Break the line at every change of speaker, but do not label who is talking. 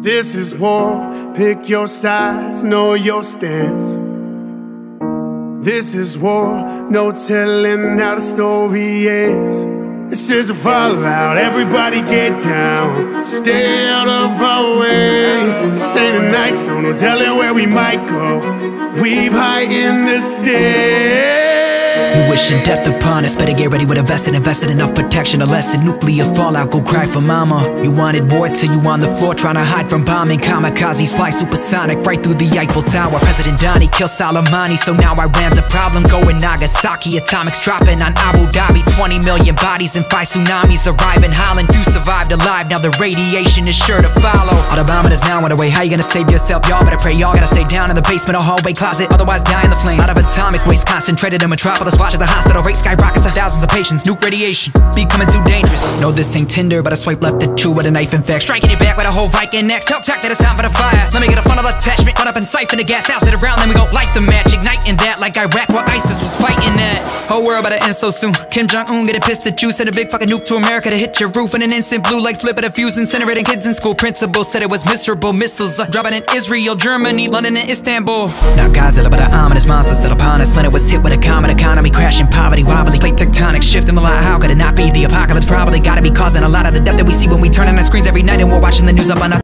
This is war, pick your sides, know your stance. This is war, no telling how the story ends. This is a fallout, everybody get down. Stay out of our way. This ain't a nice show, no telling where we might go. We've high in the stairs.
You wishing death upon us, better get ready with a vest and invested enough protection. A lesson, nuclear fallout, go cry for mama. You wanted war till you on the floor trying to hide from bombing. Kamikazes fly supersonic right through the Eiffel Tower. President Donnie killed Soleimani, so now Iran's a problem. Going Nagasaki, atomics dropping on Abu Dhabi. 20 million bodies and 5 tsunamis arrive in Holland. Few survived alive, now the radiation is sure to follow. All the bombing is now underway, how you gonna save yourself? Y'all better pray, y'all gotta stay down in the basement or hallway closet, otherwise die in the flames. Out of atomic waste concentrated in metropolis. Watch as the hospital rate skyrockets to thousands of patients. Nuke radiation, becoming too dangerous. No, this ain't Tinder, but I swipe left at you with a knife in fact. Striking your back with a whole Viking next. Tell Tech that it's time for the fire. Let me get a funnel attachment, run up and siphon the gas. Now sit around, then we go light the match. Igniting that like Iraq where ISIS was fighting that. Whole world about to end so soon. Kim Jong-un get it pissed at you. Send a big fucking nuke to America to hit your roof in an instant. Blue like flipping a fuse, incinerating kids in school. Principal said it was miserable. Missiles dropping in Israel, Germany, London and Istanbul. Now Godzilla, but an ominous monster still upon us. Leonard was hit with a common economy crashing, poverty wobbly, plate tectonic shifting a lot. How could it not be? The apocalypse probably gotta be causing a lot of the death that we see when we turn on our screens every night and we're watching the news up on our